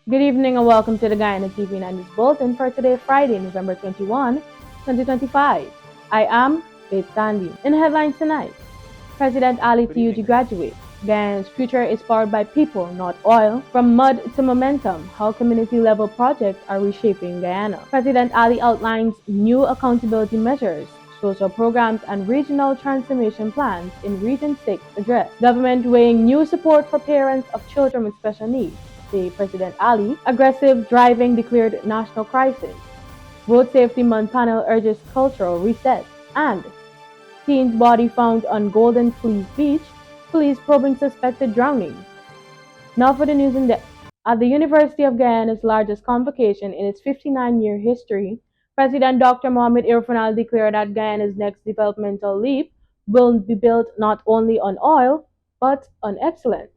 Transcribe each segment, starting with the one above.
Good evening and welcome to the Guyana TV9 News Bulletin for today, Friday, November 21, 2025. I am Faith Sandy. In headlines tonight, President Ali Good TUG evening. graduates. Guyana's future is powered by people, not oil. From mud to momentum, how community level projects are reshaping Guyana. President Ali outlines new accountability measures, social programs, and regional transformation plans in Region 6 address. Government weighing new support for parents of children with special needs. Say President Ali. Aggressive driving declared national crisis. Road Safety Month panel urges cultural reset. And teen's body found on Golden Fleece Beach, police probing suspected drowning. Now for the news in depth. At the University of Guyana's largest convocation in its 59-year history, President Dr. Mohamed Irfanal declared that Guyana's next developmental leap will be built not only on oil, but on excellence,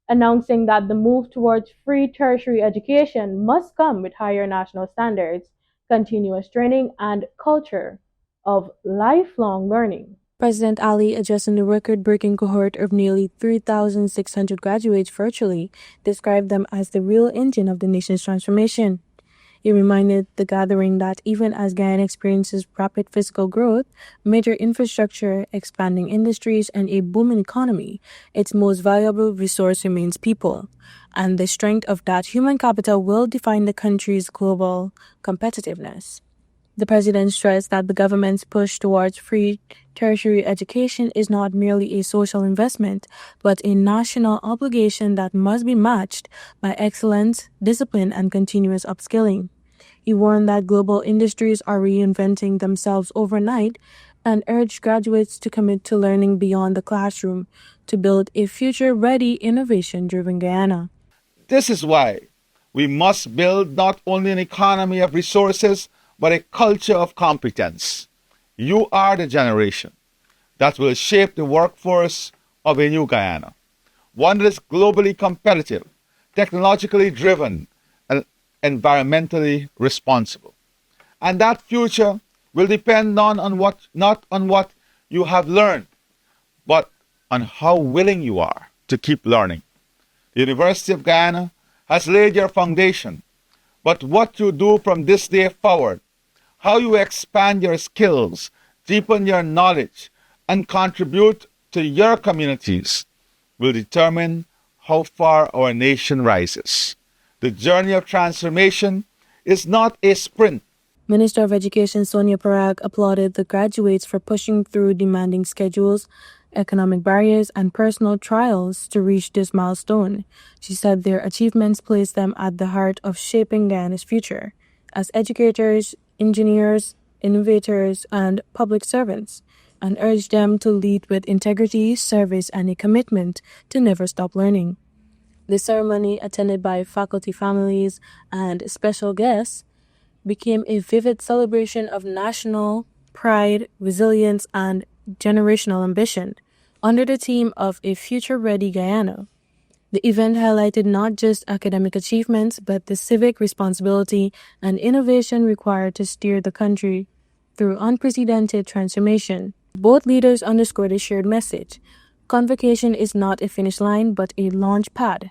announcing that the move towards free tertiary education must come with higher national standards, continuous training, and culture of lifelong learning. President Ali, addressing the record breaking cohort of nearly 3,600 graduates virtually, described them as the real engine of the nation's transformation. He reminded the gathering that even as Guyana experiences rapid physical growth, major infrastructure, expanding industries, and a booming economy, its most valuable resource remains people. And the strength of that human capital will define the country's global competitiveness. The president stressed that the government's push towards free tertiary education is not merely a social investment, but a national obligation that must be matched by excellence, discipline, and continuous upskilling. He warned that global industries are reinventing themselves overnight and urged graduates to commit to learning beyond the classroom to build a future-ready, innovation-driven Guyana. This is why we must build not only an economy of resources, but a culture of competence. You are the generation that will shape the workforce of a new Guyana, one that is globally competitive, technologically driven, and environmentally responsible. And that future will depend not on what you have learned, but on how willing you are to keep learning. The University of Guyana has laid your foundation, but what you do from this day forward, how you expand your skills, deepen your knowledge, and contribute to your communities will determine how far our nation rises. The journey of transformation is not a sprint. Minister of Education Sonia Parag applauded the graduates for pushing through demanding schedules, economic barriers, and personal trials to reach this milestone. She said their achievements place them at the heart of shaping Guyana's future as educators, engineers, innovators, and public servants, and urged them to lead with integrity, service, and a commitment to never stop learning. The ceremony, attended by faculty families and special guests, became a vivid celebration of national pride, resilience, and generational ambition under the theme of A Future Ready Guyana. The event highlighted not just academic achievements, but the civic responsibility and innovation required to steer the country through unprecedented transformation. Both leaders underscored a shared message. Convocation is not a finish line, but a launch pad.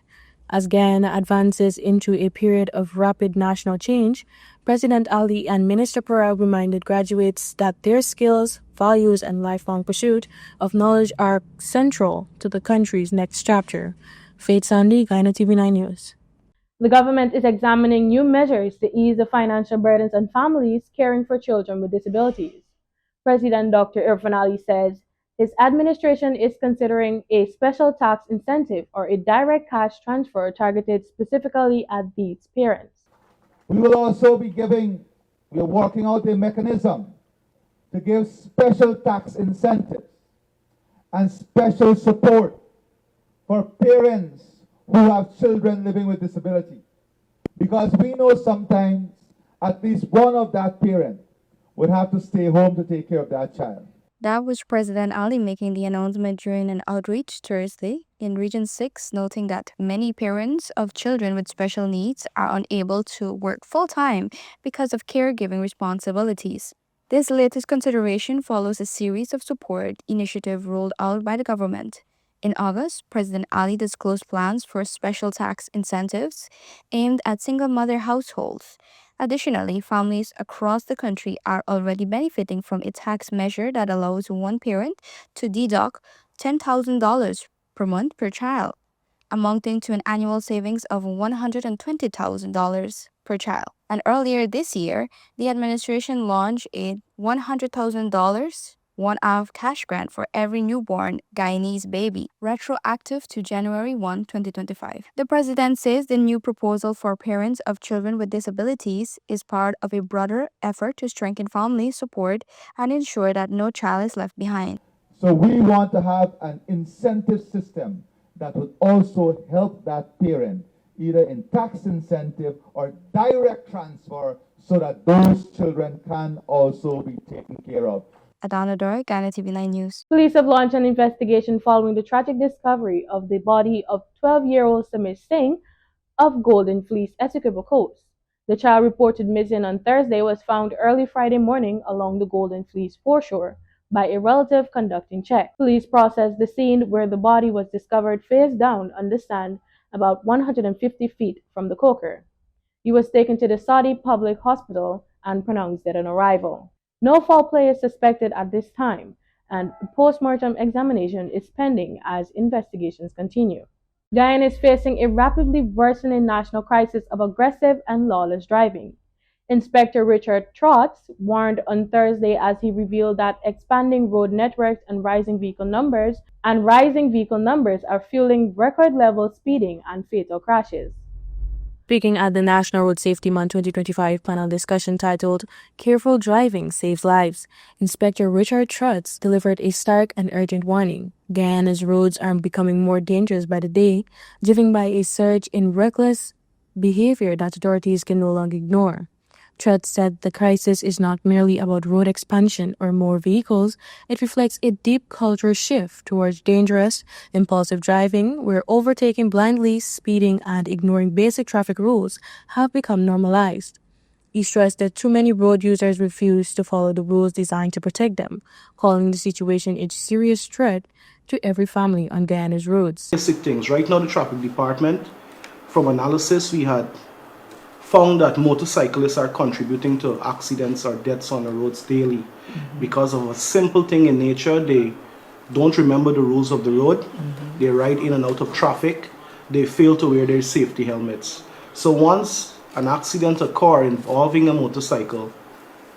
As Guyana advances into a period of rapid national change, President Ali and Minister Parag reminded graduates that their skills, values, and lifelong pursuit of knowledge are central to the country's next chapter. Faith Sandy, Guyana TV9 News. The government is examining new measures to ease the financial burdens on families caring for children with disabilities. President Dr. Irfan Ali says his administration is considering a special tax incentive or a direct cash transfer targeted specifically at these parents. We will also be we are working out a mechanism to give special tax incentives and special support for parents who have children living with disability. Because we know sometimes at least one of that parent would have to stay home to take care of that child. That was President Ali making the announcement during an outreach Thursday in Region 6, noting that many parents of children with special needs are unable to work full-time because of caregiving responsibilities. This latest consideration follows a series of support initiatives rolled out by the government, In August, President Ali disclosed plans for special tax incentives aimed at single mother households. Additionally, families across the country are already benefiting from a tax measure that allows one parent to deduct $10,000 per month per child, amounting to an annual savings of $120,000 per child. And earlier this year, the administration launched a $100,000 one-off cash grant for every newborn Guyanese baby, retroactive to January 1, 2025. The president says the new proposal for parents of children with disabilities is part of a broader effort to strengthen family support and ensure that no child is left behind. So we want to have an incentive system that would also help that parent, either in tax incentive or direct transfer, so that those children can also be taken care of. Adana Dor, Ghana TV9 News. Police have launched an investigation following the tragic discovery of the body of 12-year-old Samir Singh of Golden Fleece, Essequibo Coast. The child reported missing on Thursday was found early Friday morning along the Golden Fleece foreshore by a relative conducting checks. Police processed the scene where the body was discovered face down on the sand about 150 feet from the coker. He was taken to the Saudi Public Hospital and pronounced dead on arrival. No foul play is suspected at this time, and a post-mortem examination is pending as investigations continue. Guyana is facing a rapidly worsening national crisis of aggressive and lawless driving. Inspector Richard Trotz warned on Thursday as he revealed that expanding road networks and rising vehicle numbers are fueling record-level speeding and fatal crashes. Speaking at the National Road Safety Month 2025 panel discussion titled Careful Driving Saves Lives, Inspector Richard Trutz delivered a stark and urgent warning. Guyana's roads are becoming more dangerous by the day, driven by a surge in reckless behavior that authorities can no longer ignore. Trutz said the crisis is not merely about road expansion or more vehicles, it reflects a deep cultural shift towards dangerous, impulsive driving where overtaking blindly, speeding, and ignoring basic traffic rules have become normalized. He stressed that too many road users refuse to follow the rules designed to protect them, calling the situation a serious threat to every family on Guyana's roads. Basic things. Right now, the traffic department, from analysis, we had found that motorcyclists are contributing to accidents or deaths on the roads daily because of a simple thing in nature. They don't remember the rules of the road. They ride in and out of traffic. They fail to wear their safety helmets. So once an accident occurs involving a motorcycle,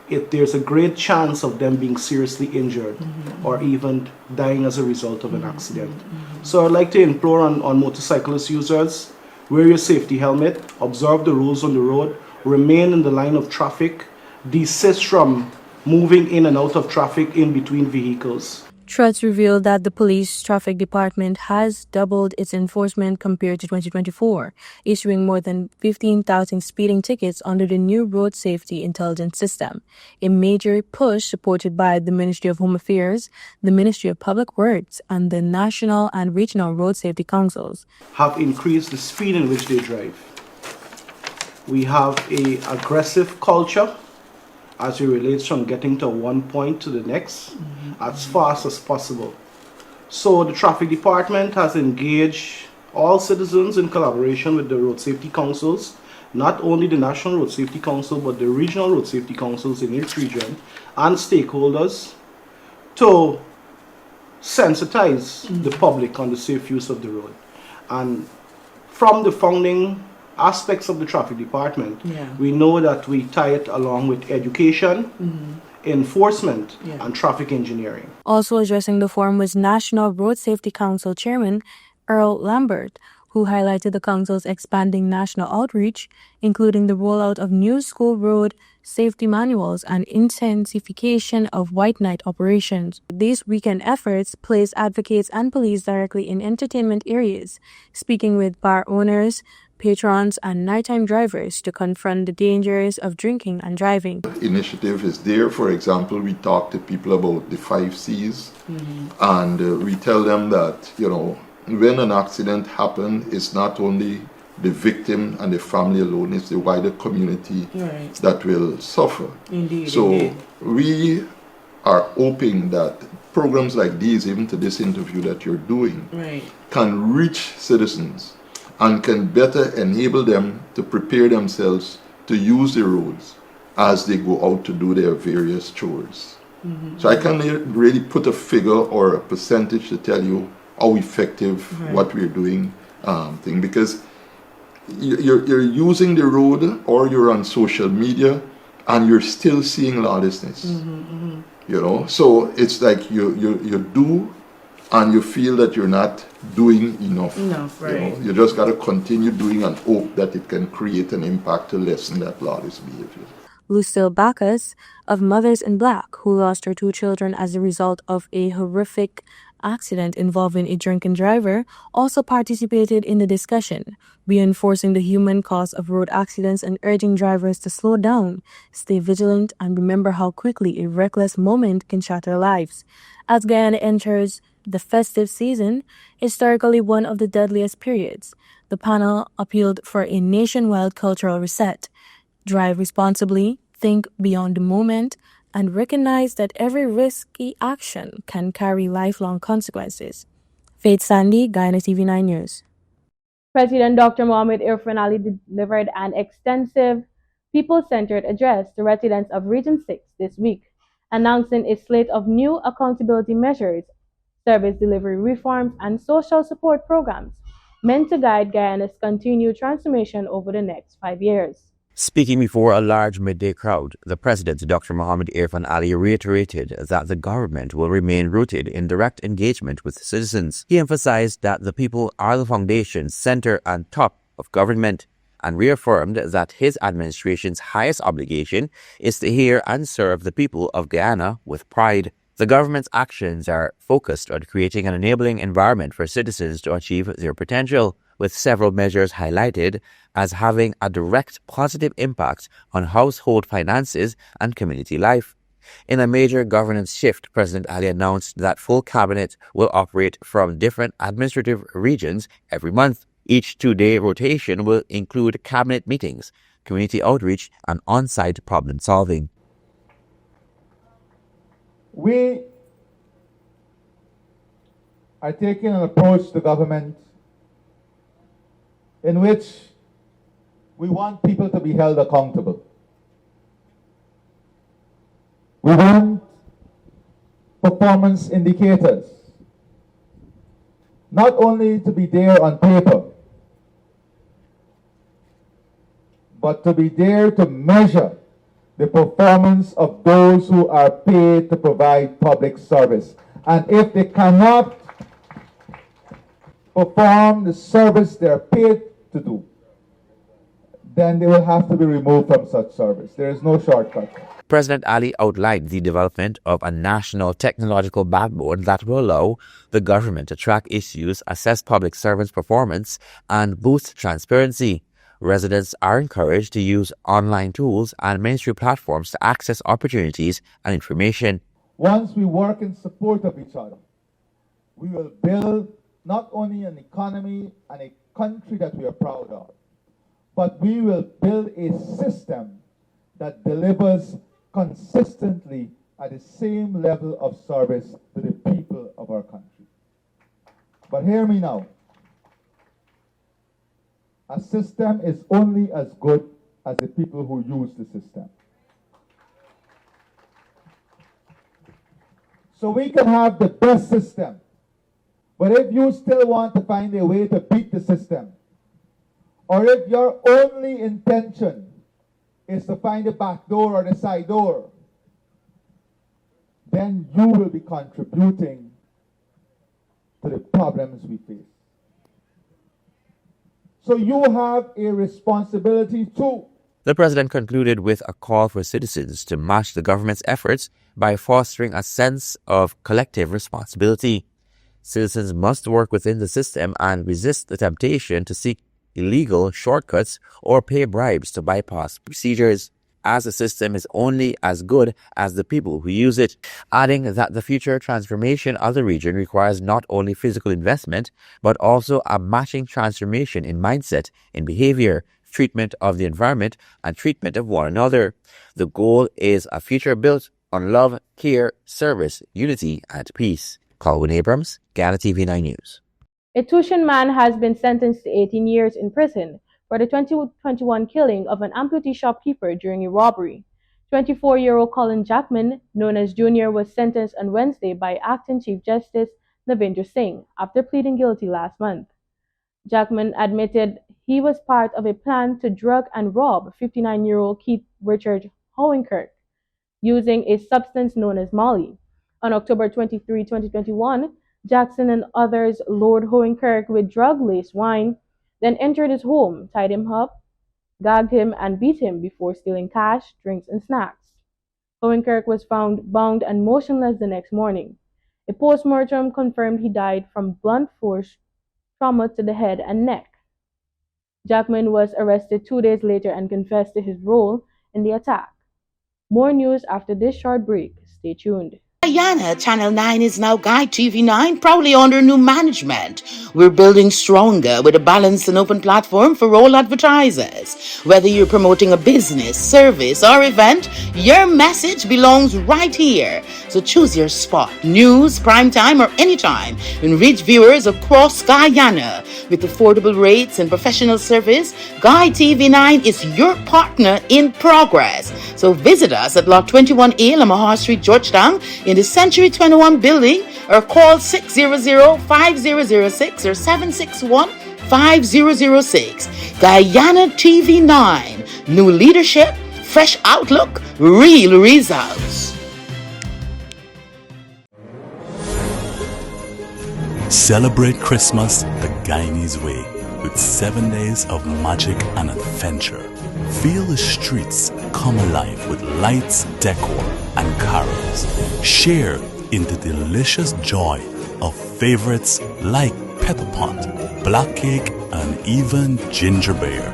there's a great chance of them being seriously injured or even dying as a result of an accident. So I'd like to implore on motorcyclist users, wear your safety helmet, observe the rules on the road, remain in the line of traffic, desist from moving in and out of traffic in between vehicles. Trutz revealed that the police traffic department has doubled its enforcement compared to 2024, issuing more than 15,000 speeding tickets under the new road safety intelligence system, a major push supported by the Ministry of Home Affairs, the Ministry of Public Works, and the national and regional road safety councils. Have increased the speed in which they drive. We have an aggressive culture as it relates from getting to one point to the next as fast as possible. So the traffic department has engaged all citizens in collaboration with the road safety councils, not only the National Road Safety Council, but the regional road safety councils in each region and stakeholders to sensitize the public on the safe use of the road. And from the founding aspects of the traffic department, we know that we tie it along with education, enforcement, and traffic engineering. Also addressing the forum was National Road Safety Council Chairman Earl Lambert, who highlighted the council's expanding national outreach, including the rollout of new school road safety manuals and intensification of white night operations. These weekend efforts place advocates and police directly in entertainment areas, speaking with bar owners, patrons, and nighttime drivers to confront the dangers of drinking and driving. Initiative is there. For example, we talk to people about the 5 C's, and we tell them that, when an accident happens, it's not only the victim and the family alone, it's the wider community that will suffer. Indeed, so we are hoping that programs like these, even to this interview that you're doing, Right. can reach citizens and can better enable them to prepare themselves to use the roads as they go out to do their various chores. So I can't really put a figure or a percentage to tell you how effective what we're doing thing, because you're using the road or you're on social media and you're still seeing lawlessness. You know, so it's like you do and you feel that you're not doing enough. Right. You know, you just got to continue doing and hope that it can create an impact to lessen that lawless behavior. Lucille Bacchus of Mothers in Black, who lost her 2 children as a result of a horrific accident involving a drunken driver, also participated in the discussion, reinforcing the human cost of road accidents and urging drivers to slow down, stay vigilant, and remember how quickly a reckless moment can shatter lives. As Guyana enters the festive season, historically one of the deadliest periods, the panel appealed for a nationwide cultural reset. Drive responsibly, think beyond the moment, and recognize that every risky action can carry lifelong consequences. Faith Sandy, Guyana TV9 News. President Dr. Mohamed Irfan Ali delivered an extensive, people-centered address to residents of Region 6 this week, announcing a slate of new accountability measures, service delivery reforms, and social support programs meant to guide Guyana's continued transformation over the next 5 years. Speaking before a large midday crowd, the President, Dr. Mohamed Irfan Ali, reiterated that the government will remain rooted in direct engagement with citizens. He emphasized that the people are the foundation, center, and top of government, and reaffirmed that his administration's highest obligation is to hear and serve the people of Guyana with pride. The government's actions are focused on creating an enabling environment for citizens to achieve their potential, with several measures highlighted as having a direct positive impact on household finances and community life. In a major governance shift, President Ali announced that full cabinet will operate from different administrative regions every month. Each 2-day rotation will include cabinet meetings, community outreach, and on-site problem solving. We are taking an approach to government in which we want people to be held accountable. We want performance indicators, not only to be there on paper, but to be there to measure the performance of those who are paid to provide public service. And if they cannot perform the service they're paid to do, then they will have to be removed from such service. There is no shortcut. President Ali outlined the development of a national technological backbone that will allow the government to track issues, assess public servants' performance, and boost transparency. Residents are encouraged to use online tools and mainstream platforms to access opportunities and information. Once we work in support of each other, we will build not only an economy and a country that we are proud of, but we will build a system that delivers consistently at the same level of service to the people of our country. But hear me now. A system is only as good as the people who use the system. So we can have the best system, but if you still want to find a way to beat the system, or if your only intention is to find the back door or the side door, then you will be contributing to the problems we face. So you have a responsibility too. The president concluded with a call for citizens to match the government's efforts by fostering a sense of collective responsibility. Citizens must work within the system and resist the temptation to seek illegal shortcuts or pay bribes to bypass procedures, as the system is only as good as the people who use it, adding that the future transformation of the region requires not only physical investment, but also a matching transformation in mindset, in behavior, treatment of the environment, and treatment of one another. The goal is a future built on love, care, service, unity, and peace. Colwyn Abrams, Ghana TV9 News. A Tushan man has been sentenced to 18 years in prison for the 2021 killing of an amputee shopkeeper during a robbery. 24-year-old Colin Jackman, known as Junior, was sentenced on Wednesday by Acting Chief Justice Navendra Singh after pleading guilty last month. Jackman admitted he was part of a plan to drug and rob 59-year-old Keith Richard Howenkirk using a substance known as Molly. On October 23, 2021, Jackson and others lured Hohenkirk with drug-laced wine, then entered his home, tied him up, gagged him, and beat him before stealing cash, drinks, and snacks. Hohenkirk was found bound and motionless the next morning. A post-mortem confirmed he died from blunt force trauma to the head and neck. Jackman was arrested 2 days later and confessed to his role in the attack. More news after this short break. Stay tuned. Guyana, Channel 9 is now Guide TV9, proudly under new management. We're building stronger with a balanced and open platform for all advertisers. Whether you're promoting a business, service, or event, your message belongs right here. So choose your spot, news, prime time, or anytime, and reach viewers across Guyana. With affordable rates and professional service, Guide TV9 is your partner in progress. So visit us at Lot 21A, Lamahar Street, Georgetown, in the Century 21 building, or call 600-5006 or 761-5006. Guyana TV9. New leadership, fresh outlook, real results. Celebrate Christmas the Guyanese way with 7 days of magic and adventure. Feel the streets come alive with lights, decor, and carols. Share in the delicious joy of favorites like pepper pot, black cake, and even ginger beer.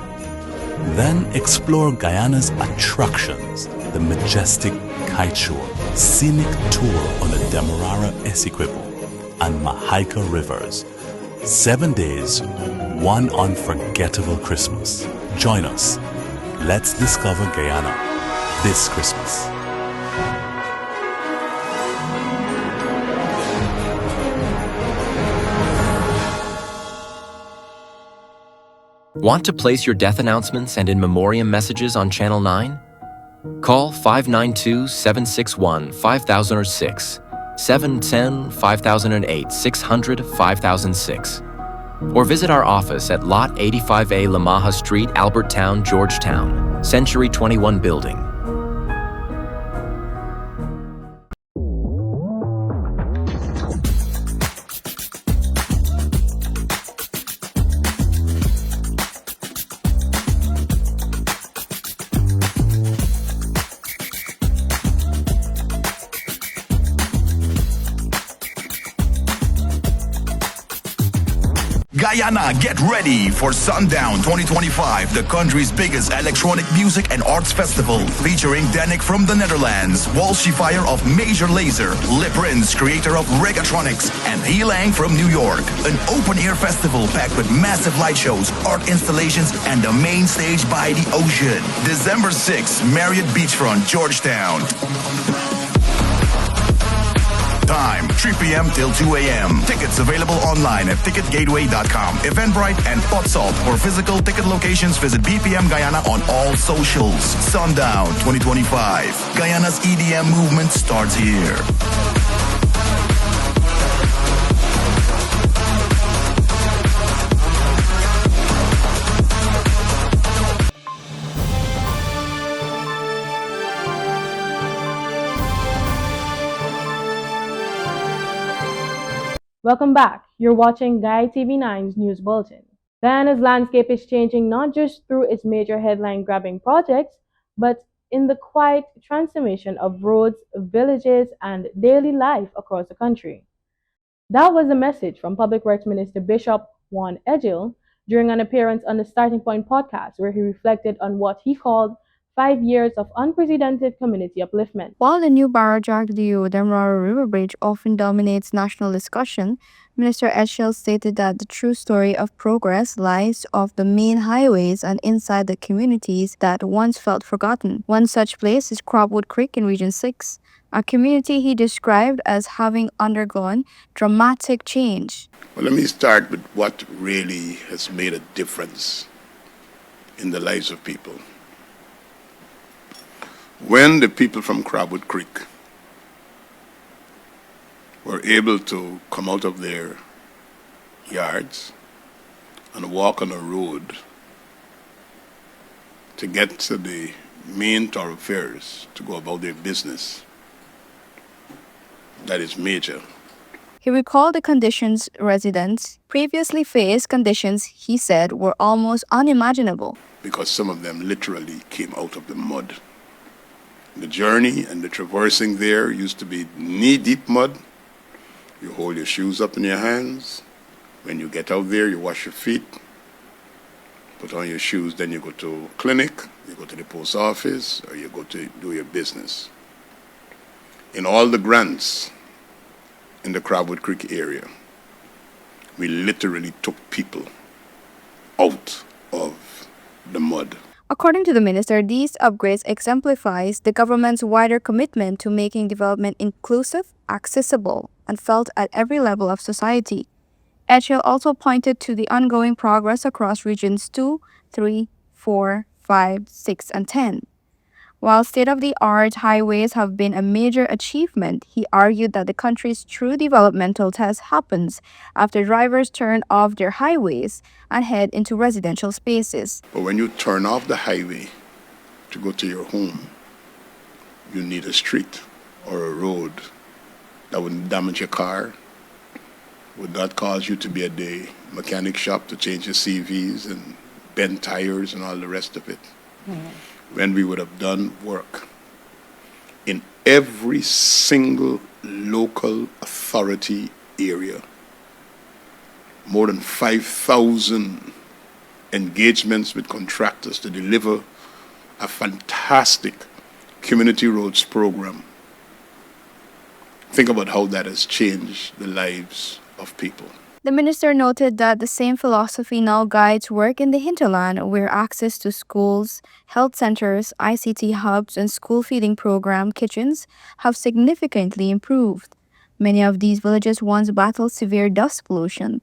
Then explore Guyana's attractions, the majestic kite show, scenic tour on the Demerara Essequibo, and Mahaika rivers. 7 days, one unforgettable Christmas. Join us. Let's discover Guyana this Christmas. Want to place your death announcements and in memoriam messages on Channel 9? Call 592-761-5006, 710-5008, 600-5006. Or visit our office at Lot 85A Lamaha Street, Albertown, Georgetown, Century 21 building. Guyana, get ready for Sundown 2025, the country's biggest electronic music and arts festival, featuring Danik from the Netherlands, Walshy Fire of Major Lazer, Lip Prince, creator of Reggaetronics, and Helang from New York. An open-air festival packed with massive light shows, art installations, and the main stage by the ocean. December 6th, Marriott Beachfront, Georgetown. Time, 3 p.m. till 2 a.m. Tickets available online at ticketgateway.com. Eventbrite and Potsalt. For physical ticket locations, visit BPM Guyana on all socials. Sundown 2025. Guyana's EDM movement starts here. Welcome back. You're watching Guy TV9's News Bulletin. Guyana's landscape is changing not just through its major headline-grabbing projects, but in the quiet transformation of roads, villages, and daily life across the country. That was the message from Public Works Minister Bishop Juan Edgil during an appearance on the Starting Point podcast, where he reflected on what he called 5 years of unprecedented community upliftment. While the new Barajag-Liu-Demerara River Bridge often dominates national discussion, Minister Edgil stated that the true story of progress lies off the main highways and inside the communities that once felt forgotten. One such place is Cropwood Creek in Region 6. a community he described as having undergone dramatic change. Well, let me start with what really has made a difference in the lives of people. When the people from Crabwood Creek were able to come out of their yards and walk on a road to get to the main thoroughfares to go about their business, that is major. He recalled the conditions residents previously faced, conditions he said were almost unimaginable. Because some of them literally came out of the mud. The journey and the traversing there used to be knee-deep mud. You hold your shoes up in your hands. When you get out there, you wash your feet, put on your shoes, then you go to a clinic, you go to the post office, or you go to do your business. In all the grants in the Crabwood Creek area, we literally took people out of the mud. According to the minister, these upgrades exemplifies the government's wider commitment to making development inclusive, accessible, and felt at every level of society. HL also pointed to the ongoing progress across regions 2, 3, 4, 5, 6, and 10. While state-of-the-art highways have been a major achievement, he argued that the country's true developmental test happens after drivers turn off their highways and head into residential spaces. But when you turn off the highway to go to your home, you need a street or a road that wouldn't damage your car, would not cause you to be at the mechanic shop to change your CVs and bend tires and all the rest of it. When we would have done work in every single local authority area, more than 5,000 engagements with contractors to deliver a fantastic community roads program. Think about how that has changed the lives of people. The minister noted that the same philosophy now guides work in the hinterland, where access to schools, health centers, ICT hubs, and school feeding program kitchens have significantly improved. Many of these villages once battled severe dust pollution,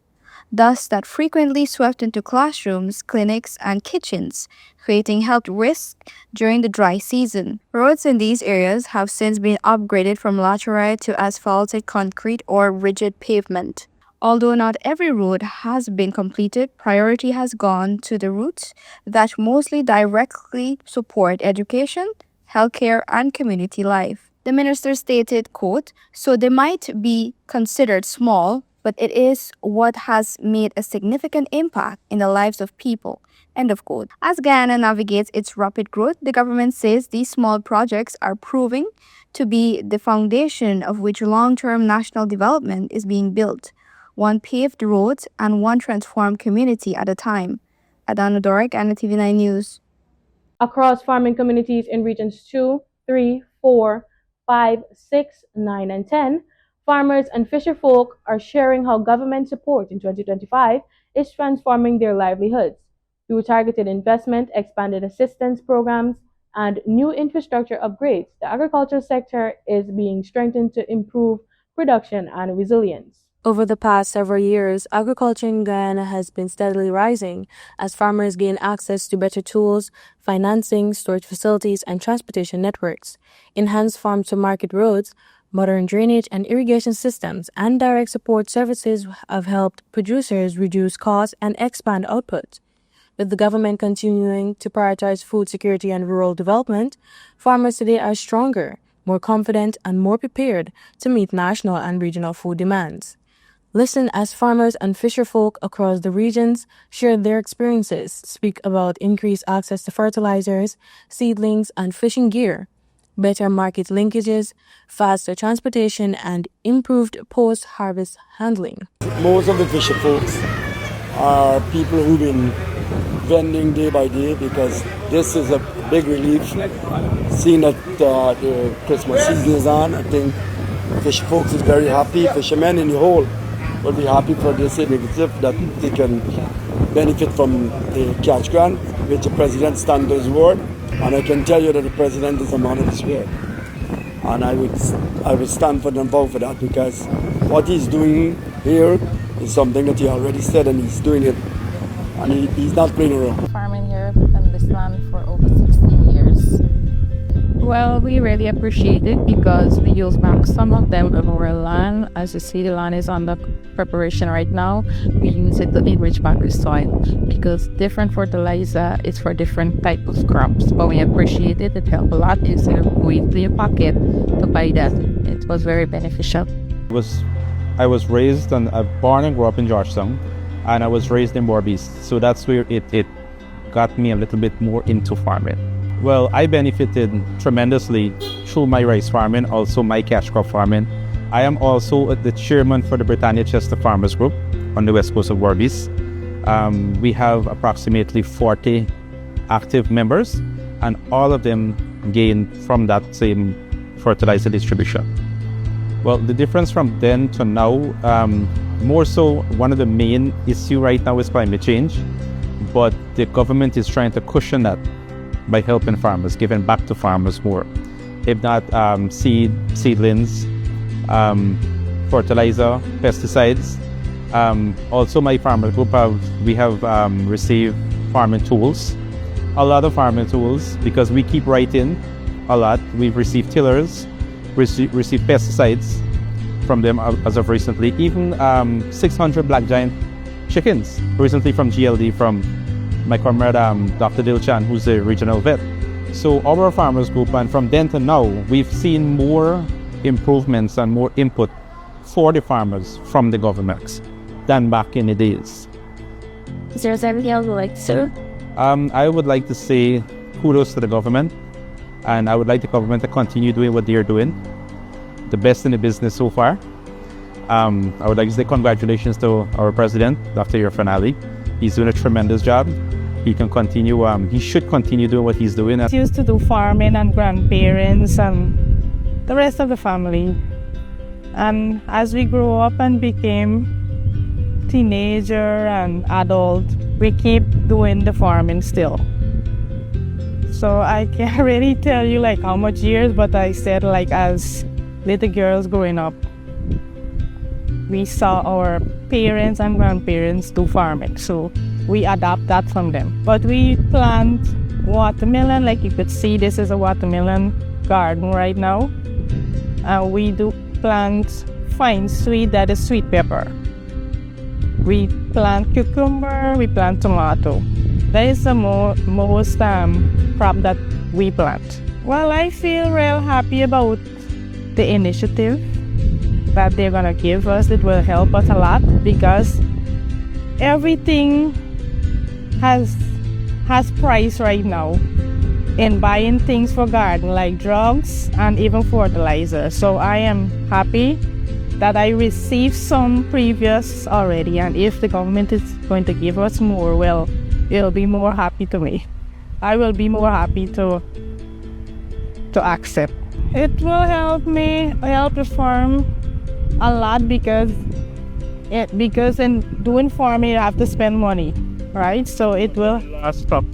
dust that frequently swept into classrooms, clinics, and kitchens, creating health risks during the dry season. Roads in these areas have since been upgraded from laterite to asphalted concrete or rigid pavement. Although not every road has been completed, priority has gone to the routes that mostly directly support education, healthcare, and community life. The minister stated, quote, "So they might be considered small, but it is what has made a significant impact in the lives of people." End of quote. As Guyana navigates its rapid growth, the government says these small projects are proving to be the foundation of which long-term national development is being built. One paved road and one transformed community at a time. Adana Dorek, and TV9 News. Across farming communities in regions 2, 3, 4, 5, 6, 9, and 10, farmers and fisherfolk are sharing how government support in 2025 is transforming their livelihoods. Through targeted investment, expanded assistance programs, and new infrastructure upgrades, the agricultural sector is being strengthened to improve production and resilience. Over the past several years, agriculture in Guyana has been steadily rising as farmers gain access to better tools, financing, storage facilities, and transportation networks. Enhanced farm-to-market roads, modern drainage and irrigation systems, and direct support services have helped producers reduce costs and expand output. With the government continuing to prioritize food security and rural development, farmers today are stronger, more confident, and more prepared to meet national and regional food demands. Listen as farmers and fisherfolk across the regions share their experiences, speak about increased access to fertilizers, seedlings, and fishing gear, better market linkages, faster transportation, and improved post-harvest handling. Most of the fisherfolks are people who've been vending day by day because this is a big relief. Seeing that the Christmas season is on, I think fisherfolks is very happy. Fishermen in the whole will be happy for this initiative that they can benefit from the catch grant, which the president stands his word. And I can tell you that the president is a man of his word. and I would stand for and vote for that, because what he's doing here is something that he already said, and he's doing it, and he's not playing around. Farming here in this land for over 60 years. Well, we really appreciate it because we use back some of them of our land. As you see, the land is under preparation right now. We use it to enrich back the soil because different fertilizer is for different type of crops. But we appreciate it. It helped a lot. Instead of going to your pocket to buy that, it was very beneficial. I was raised and born and grew up in Georgetown, and I was raised in Borbies. So that's where it got me a little bit more into farming. Well, I benefited tremendously through my rice farming, also my cash crop farming. I am also the chairman for the Britannia Chester Farmers Group on the west coast of Borbies. We have approximately 40 active members, and all of them gain from that same fertilizer distribution. Well, the difference from then to now, more so one of the main issue right now is climate change, but the government is trying to cushion that by helping farmers, giving back to farmers more. If not seedlings, fertilizer, pesticides. Also my farmer group we have received farming tools, a lot of farming tools, because we keep writing a lot. We've received tillers, received pesticides from them as of recently, even 600 black giant chickens recently from GLD, from my comrade Dr. Dilchan, who's a regional vet. So our farmers group, and from then to now, we've seen more improvements and more input for the farmers from the government than back in the days. Is there anything else you'd like to say? I would like to say kudos to the government, and I would like the government to continue doing what they're doing, the best in the business so far. I would like to say congratulations to our president, Dr. Irfan Ali. He's doing a tremendous job. He can continue, he should continue doing what he's doing. I used to do farming and grandparents and the rest of the family. And as we grew up and became teenager and adult, we keep doing the farming still. So I can't really tell you like how much years, but I said like as little girls growing up, we saw our parents and grandparents do farming, so we adapt that from them. But we plant watermelon, like you could see, this is a watermelon garden right now. And we do plant fine sweet, that is sweet pepper. We plant cucumber, we plant tomato. That is the most crop that we plant. Well, I feel real happy about the initiative that they're gonna give us. It will help us a lot because everything has price right now in buying things for garden, like drugs and even fertilizer. So I am happy that I received some previous already, and if the government is going to give us more, well, it'll be more happy to me. I will be more happy to accept. It will help the farm a lot because in doing farming you have to spend money, right? So it will Last crop.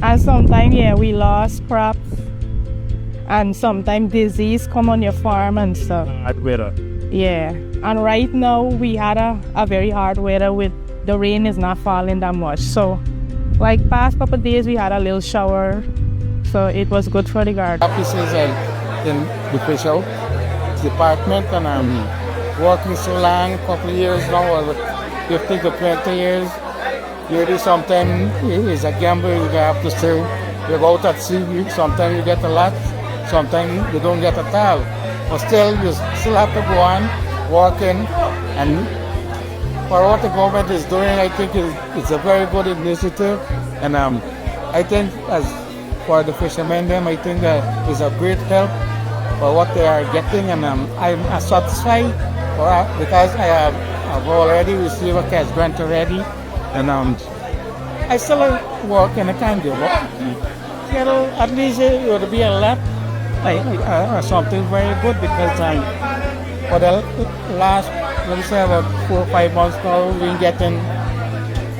And sometimes we lost crops, and sometimes disease come on your farm and stuff. Hard weather. Yeah, and right now we had a very hard weather with the rain is not falling that much. So like past couple of days we had a little shower, so it was good for the garden. Offices in the official department, and I'm working so long, couple of years now, over 15 to 20 years. Really sometimes it's a gamble, you have to still, you go out at sea, sometimes you get a lot, sometimes you don't get at all. But still, you still have to go on working, and for what the government is doing, I think it's a very good initiative, and I think as for the fishermen, I think that is a great help for what they are getting, and I'm satisfied because I've already received a cash grant already, and I still work and I can't give up. You know, at least it would be a lot, something very good, because for the last, let me say about 4 or 5 months now, we've been getting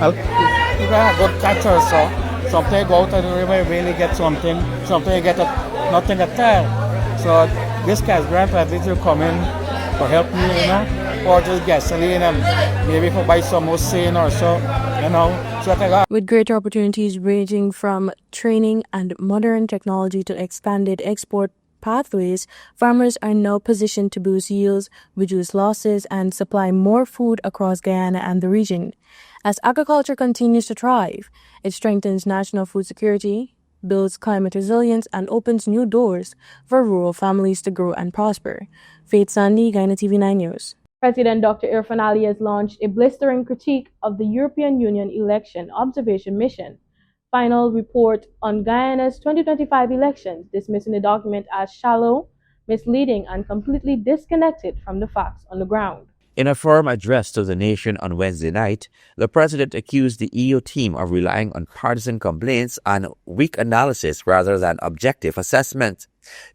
a good catch or so. Sometimes you go out of the river, you really get something you get nothing at all. So this cash grant at least will come in to help me, or just gasoline and maybe for buy some more sane or so, so that I got. With greater opportunities ranging from training and modern technology to expanded export pathways, farmers are now positioned to boost yields, reduce losses, and supply more food across Guyana and the region. As agriculture continues to thrive, it strengthens national food security, builds climate resilience, and opens new doors for rural families to grow and prosper. Faith Sandy, Guyana TV9 News. President Dr. Irfan Ali has launched a blistering critique of the European Union Election Observation Mission final report on Guyana's 2025 elections, dismissing the document as shallow, misleading, and completely disconnected from the facts on the ground. In a firm address to the nation on Wednesday night, the president accused the EU team of relying on partisan complaints and weak analysis rather than objective assessment.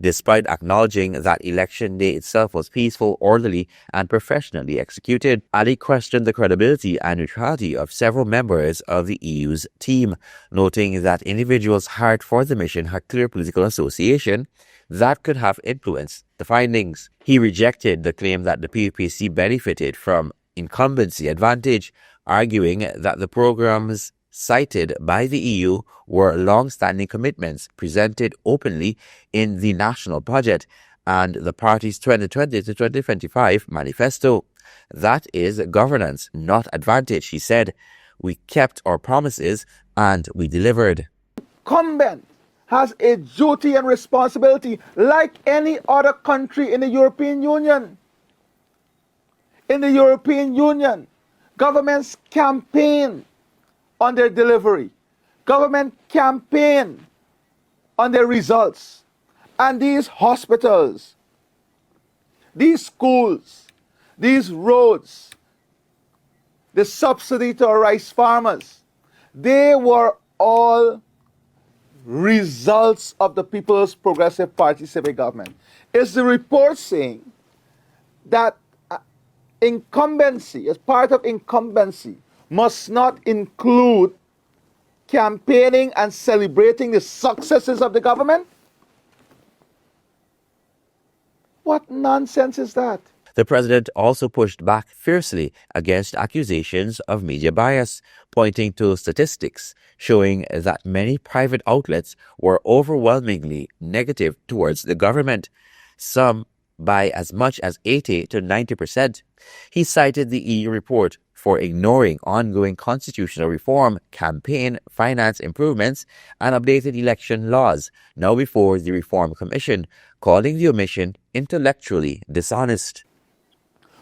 Despite acknowledging that election day itself was peaceful, orderly, and professionally executed, Ali questioned the credibility and neutrality of several members of the EU's team, noting that individuals hired for the mission had clear political association that could have influenced the findings. He rejected the claim that the PPC benefited from incumbency advantage, arguing that the programs cited by the EU were long-standing commitments presented openly in the national budget and the party's 2020 to 2025 manifesto. That is governance, not advantage, he said. We kept our promises and we delivered. Incumbent has a duty and responsibility like any other country in the European Union. In the European Union, governments campaign on their delivery. Government campaign on their results. And these hospitals, these schools, these roads, the subsidy to our rice farmers, they were all results of the People's Progressive Party civic government. Is the report saying that incumbency, as part of incumbency, must not include campaigning and celebrating the successes of the government? What nonsense is that? The president also pushed back fiercely against accusations of media bias, pointing to statistics showing that many private outlets were overwhelmingly negative towards the government, some by as much as 80 to 90%. He cited the EU report for ignoring ongoing constitutional reform, campaign finance improvements, and updated election laws, now before the Reform Commission, calling the omission intellectually dishonest.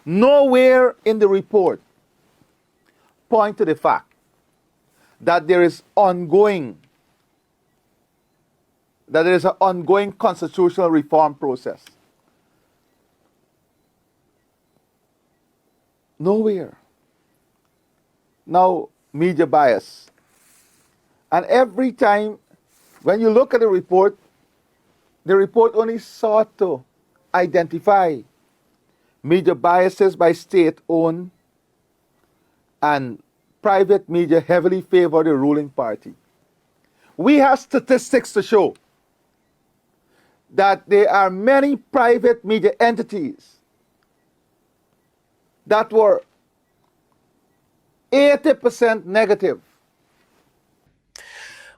Nowhere in the report point to the fact that there is an ongoing constitutional reform process. Nowhere. Now, media bias. And every time when you look at the report only sought to identify media biases by state-owned and private media heavily favor the ruling party. We have statistics to show that there are many private media entities that were 80% negative.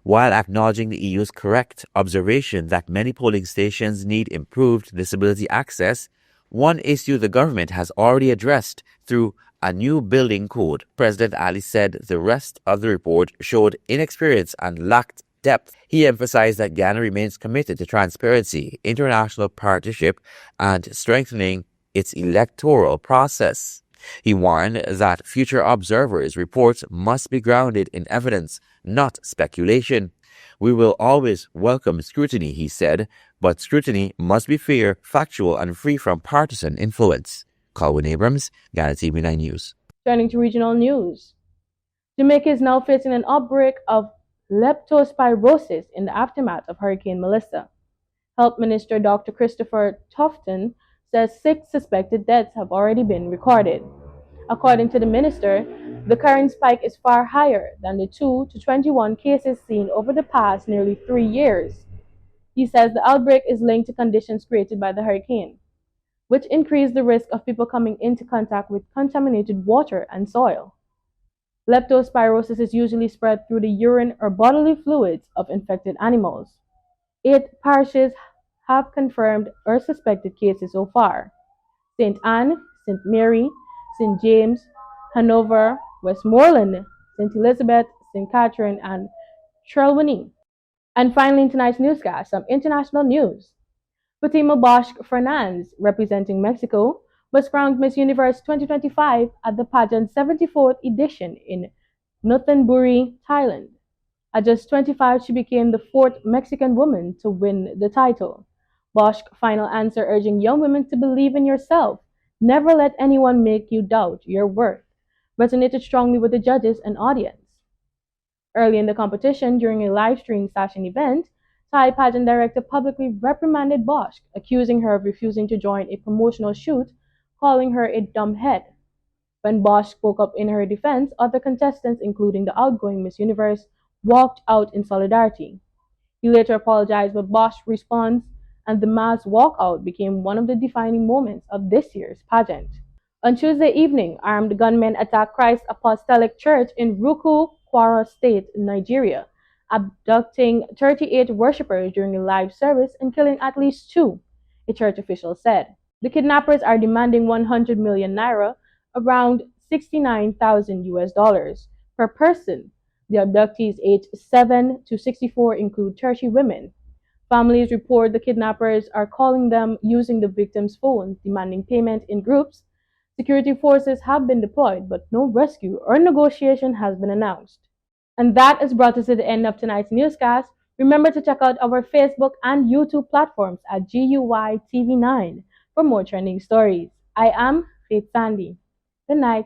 While acknowledging the EU's correct observation that many polling stations need improved disability access, one issue the government has already addressed through a new building code, President Ali said the rest of the report showed inexperience and lacked depth. He emphasized that Ghana remains committed to transparency, international partnership, and strengthening its electoral process. He warned that future observers' reports must be grounded in evidence, not speculation. We will always welcome scrutiny, he said, but scrutiny must be fair, factual, and free from partisan influence. Colwyn Abrams, Ghana TV9 News. Turning to regional news. Jamaica is now facing an outbreak of leptospirosis in the aftermath of Hurricane Melissa. Health Minister Dr. Christopher Tufton says 6 suspected deaths have already been recorded. According to the minister, the current spike is far higher than the 2 to 21 cases seen over the past nearly 3 years. He says the outbreak is linked to conditions created by the hurricane, which increase the risk of people coming into contact with contaminated water and soil. Leptospirosis is usually spread through the urine or bodily fluids of infected animals. 8 parishes have confirmed or suspected cases so far: St. Anne, St. Mary, St. James, Hanover, Westmoreland, St. Elizabeth, St. Catherine, and Trelawney. And finally, in tonight's newscast, some international news. Fatima Bosch Fernandez, representing Mexico, was crowned Miss Universe 2025 at the pageant's 74th edition in Nothonburi, Thailand. At just 25, she became the fourth Mexican woman to win the title. Bosch's final answer urging young women to believe in yourself, never let anyone make you doubt your worth, resonated strongly with the judges and audience. Early in the competition, during a live stream session event, Thai pageant director publicly reprimanded Bosch, accusing her of refusing to join a promotional shoot, calling her a dumbhead. When Bosch spoke up in her defense, other contestants, including the outgoing Miss Universe, walked out in solidarity. He later apologized, but Bosch's response and the mass walkout became one of the defining moments of this year's pageant. On Tuesday evening, armed gunmen attacked Christ Apostolic Church in Ruku, Kwara State, Nigeria, abducting 38 worshippers during a live service and killing at least two, a church official said. The kidnappers are demanding 100 million naira, around 69,000 US dollars, per person. The abductees aged 7 to 64 include 30 women. Families report the kidnappers are calling them using the victims' phones, demanding payment in groups. Security forces have been deployed, but no rescue or negotiation has been announced. And that has brought us to the end of tonight's newscast. Remember to check out our Facebook and YouTube platforms at GUY TV9 for more trending stories. I am Faith Sandy. Good night.